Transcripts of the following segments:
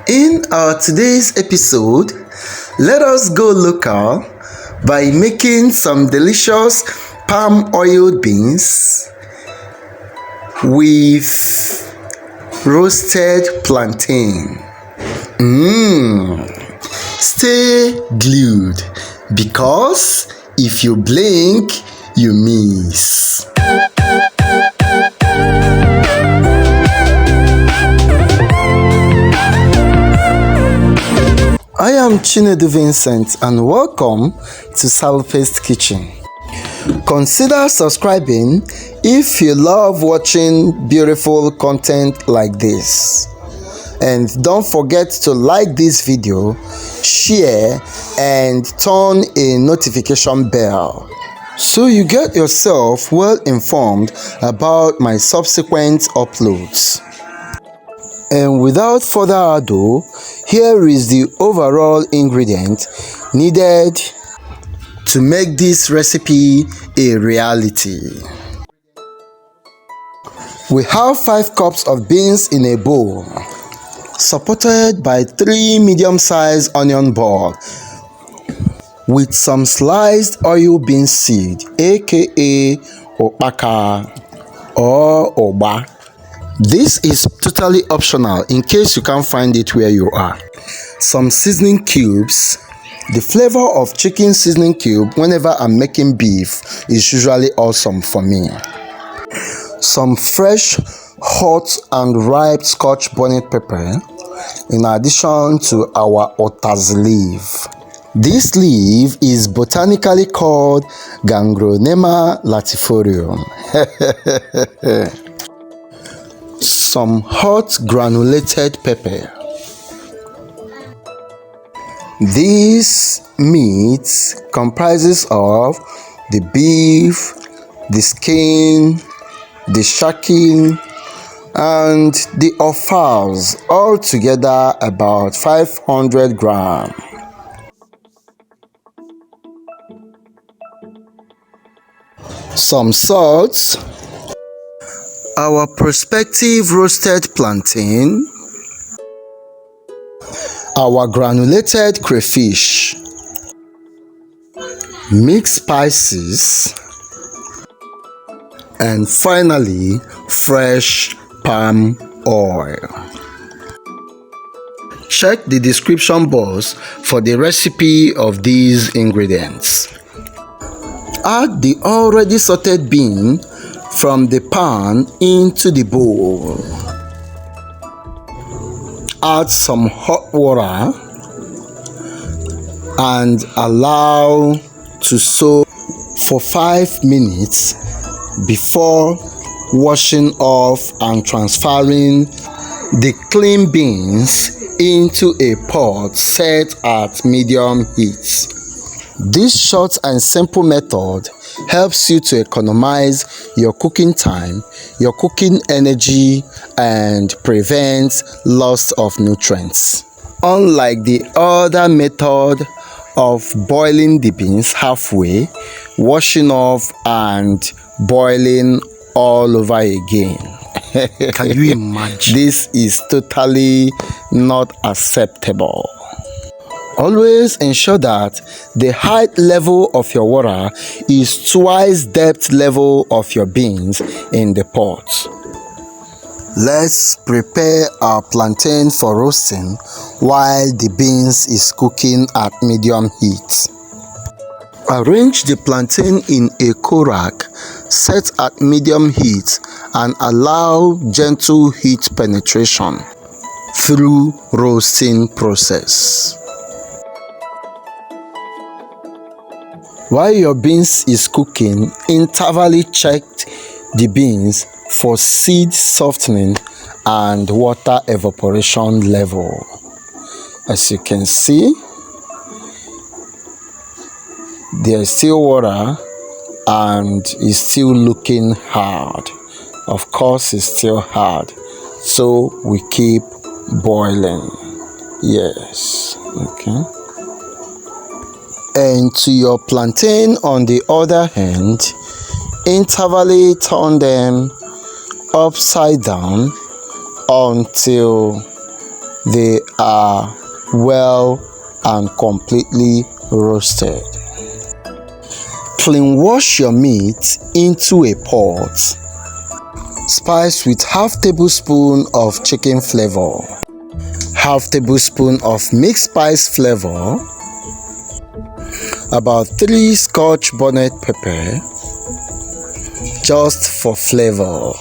In our today's episode, let us go local by making some delicious palm oil beans with roasted plantain. Stay glued because if you blink, you miss. I am Chinedu Vincent and welcome to Salpaste Kitchen. Consider subscribing if you love watching beautiful content like this. And don't forget to like this video, share, and turn a notification bell so you get yourself well informed about my subsequent uploads. And without further ado, here is the overall ingredient needed to make this recipe a reality. We have 5 cups of beans in a bowl, supported by 3 medium-sized onion balls with some sliced oil bean seed, aka opaka or oba. This is totally optional in case you can't find it where you are. Some seasoning cubes. The flavor of chicken seasoning cube whenever I'm making beef is usually awesome for me. Some fresh, hot and ripe scotch bonnet pepper in addition to our utazi leaf. This leaf is botanically called Granulated latifolium. Some hot granulated pepper. This meat comprises of the beef, the skin, the shaki, and the offals, all together about 500 grams. Some salt, our prospective roasted plantain, our granulated crayfish, mixed spices, and finally fresh palm oil. Check the description box for the recipe of these ingredients. Add the already sauteed bean from the pan into the bowl. Add some hot water and allow to soak for 5 minutes before washing off and transferring the clean beans into a pot set at medium heat. This short and simple method helps you to economize your cooking time, your cooking energy, and prevents loss of nutrients. Unlike the other method of boiling the beans halfway, washing off and boiling all over again. Can you imagine? This is totally not acceptable. Always ensure that the height level of your water is twice depth level of your beans in the pot. Let's prepare our plantain for roasting while the beans is cooking at medium heat. Arrange the plantain in a korak set at medium heat and allow gentle heat penetration through roasting process. While your beans is cooking, intervally check the beans for seed softening and water evaporation level. As you can see, there is still water and it's still looking hard. Of course, it's still hard, so we keep boiling. Yes, okay. And to your plantain, on the other hand, intervally turn them upside down until they are well and completely roasted. Clean wash your meat into a pot. Spice with half tablespoon of chicken flavor, half tablespoon of mixed spice flavor, about 3 scotch bonnet pepper just for flavor,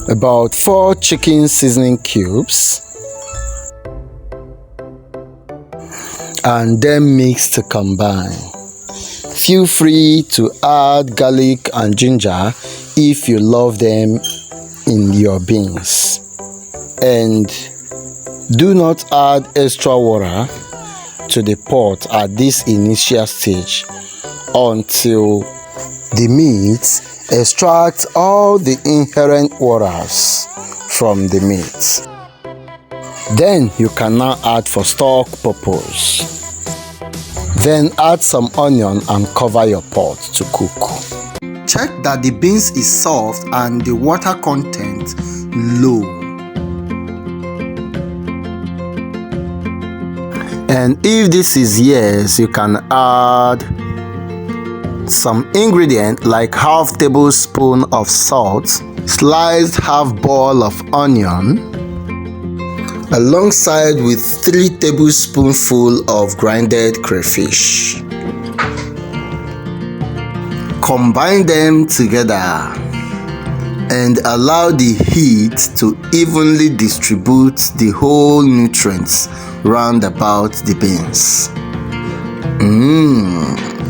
about 4 chicken seasoning cubes, and then mix to combine. Feel free to add garlic and ginger if you love them in your beans, and do not add extra water to the pot at this initial stage until the meat extracts all the inherent waters from the meat. Then you can now add for stock purpose. Then add some onion and cover your pot to cook. Check that the beans is soft and the water content low. And if this is yes, you can add some ingredient like half tablespoon of salt, sliced half ball of onion, alongside with 3 tablespoonfuls of grinded crayfish. Combine them together and allow the heat to evenly distribute the whole nutrients round about the beans.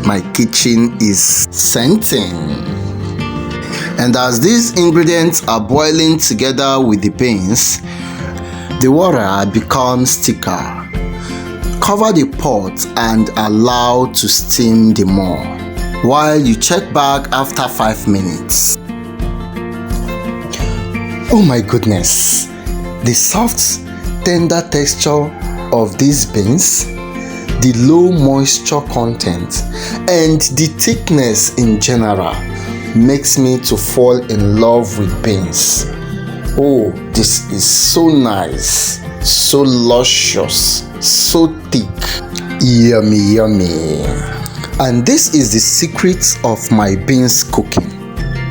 My kitchen is scenting. And as these ingredients are boiling together with the beans, the water becomes thicker. Cover the pot and allow to steam the more, while you check back after 5 minutes. Oh my goodness, the soft, tender texture of these beans, the low moisture content, and the thickness in general makes me to fall in love with beans. Oh, this is so nice, so luscious, so thick, yummy yummy. And this is the secret of my beans cooking.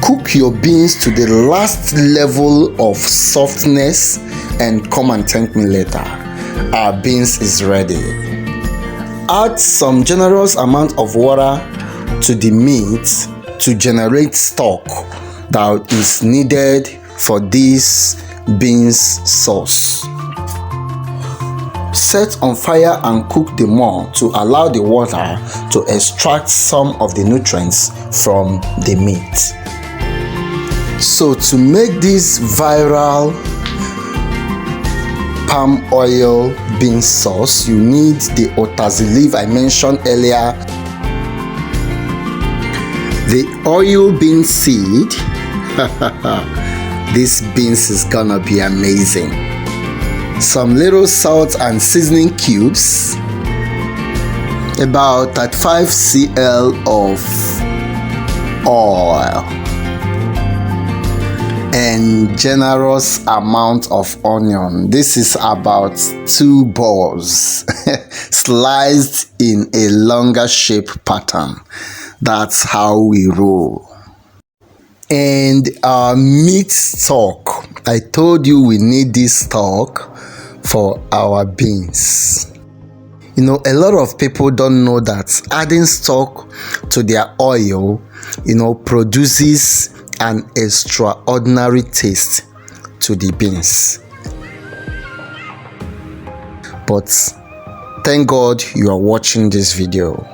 Cook your beans to the last level of softness and come and thank me later. Our beans is ready. Add some generous amount of water to the meat to generate stock that is needed for this beans sauce. Set on fire and cook the more to allow the water to extract some of the nutrients from the meat. So to make this viral palm oil bean sauce, you need the utazi leaf I mentioned earlier, the oil bean seed. This beans is gonna be amazing. Some little salt and seasoning cubes, about 35 cl of oil, and generous amount of onion. This is about 2 balls sliced in a longer shape pattern. That's how we roll. And our meat stock. I told you we need this stock for our beans. You know, a lot of people don't know that adding stock to their oil, produces an extraordinary taste to the beans. But thank God you are watching this video.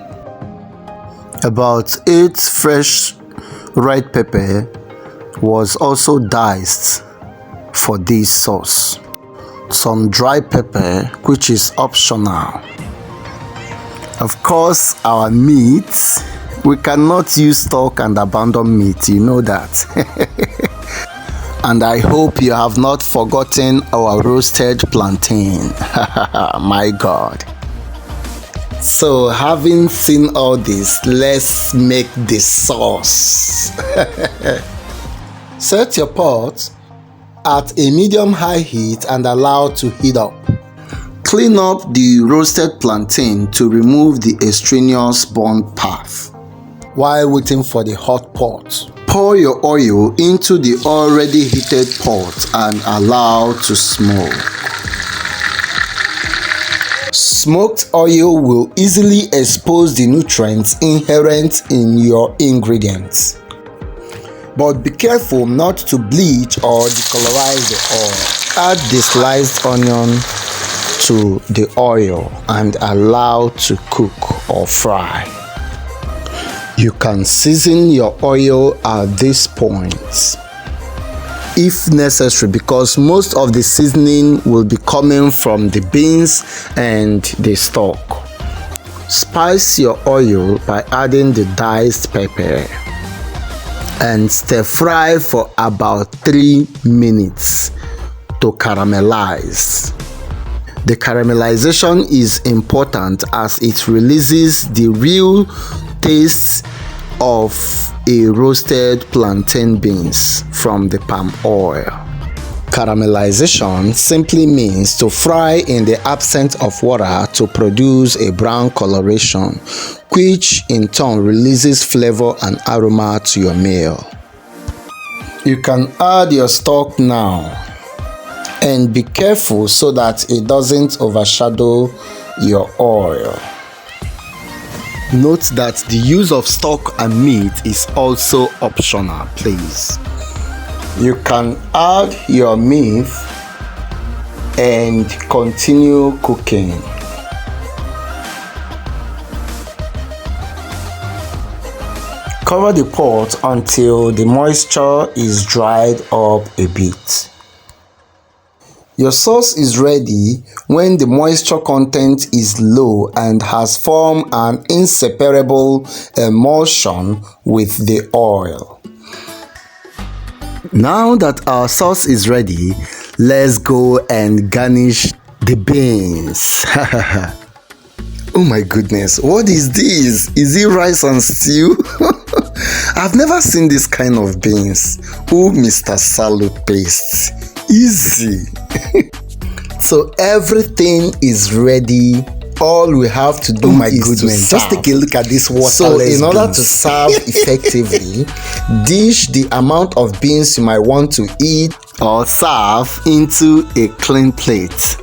About 8 fresh red pepper was also diced for this sauce. Some dry pepper, which is optional. Of course, our meat, we cannot use stock and abandon meat, you know that. And I hope you have not forgotten our roasted plantain. My God. So having seen all this, let's make the sauce. Set your pot at a medium-high heat and allow to heat up. Clean up the roasted plantain to remove the extraneous burnt path. While waiting for the hot pot, pour your oil into the already heated pot and allow to smoke. Smoked oil will easily expose the nutrients inherent in your ingredients. But be careful not to bleach or decolorize the oil. Add the sliced onion to the oil and allow to cook or fry. You can season your oil at this point if necessary, because most of the seasoning will be coming from the beans and the stock. Spice your oil by adding the diced pepper and stir fry for about 3 minutes to caramelize. The caramelization is important as it releases the real taste of a roasted plantain beans from the palm oil. Caramelization simply means to fry in the absence of water to produce a brown coloration, which in turn releases flavor and aroma to your meal. You can add your stock now, and be careful so that it doesn't overshadow your oil. Note that the use of stock and meat is also optional, please. You can add your meat and continue cooking. Cover the pot until the moisture is dried up a bit. Your sauce is ready when the moisture content is low and has formed an inseparable emulsion with the oil. Now that our sauce is ready, let's go and garnish the beans. Oh my goodness, what is this? Is it rice and stew? I've never seen this kind of beans. Oh, Mr. Salute Paste. Easy. So everything is ready. All we have to do is to serve. Just take a look at this waterless So in order to serve effectively, dish the amount of beans you might want to eat or serve into a clean plate.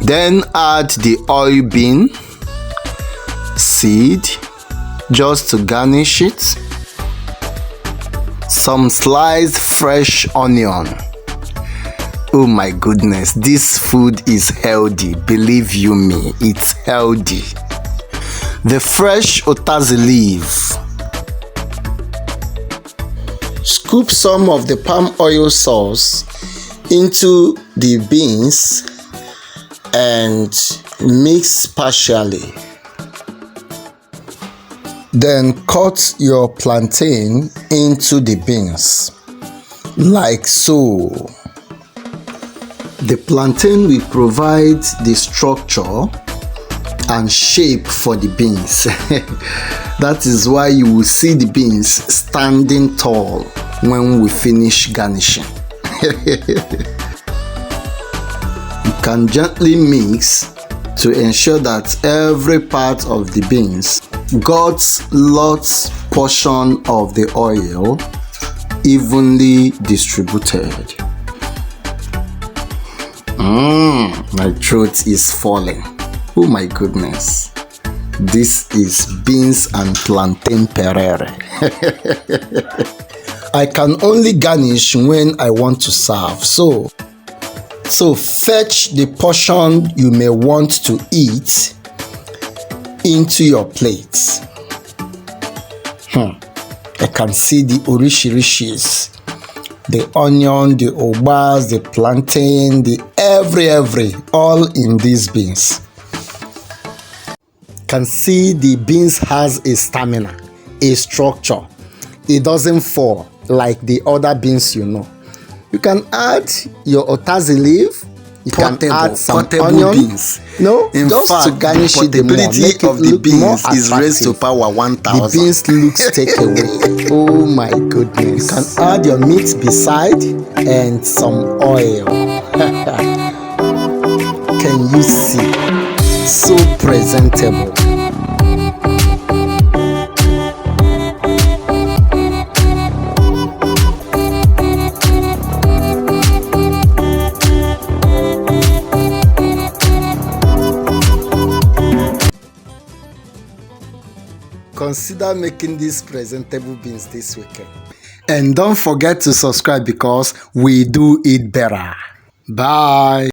Then add the oil bean seed just to garnish it. Some sliced fresh onion. Oh my goodness, this food is healthy, believe you me, it's healthy. The fresh utazi leaf. Scoop some of the palm oil sauce into the beans and mix partially. Then cut your plantain into the beans, like so. The plantain will provide the structure and shape for the beans. That is why you will see the beans standing tall when we finish garnishing. You can gently mix to ensure that every part of the beans got lots portion of the oil evenly distributed. My throat is falling. Oh my goodness. This is beans and plantain perere. I can only garnish when I want to serve. So fetch the portion you may want to eat into your plate. I can see the orishirishis, the onion, the obas, the plantain, the every, all in these beans. Can see the beans has a stamina, a structure. It doesn't fall like the other beans you know. You can add your utazi leaf. You can add some onion. Beans. No, in just fact, to garnish it more. Make it of the beans is raised to power 1000. The beans looks take away. Oh my goodness. You can add your meat beside and some oil. Can you see? So presentable. Consider making these presentable beans this weekend. And don't forget to subscribe because we do it better. Bye.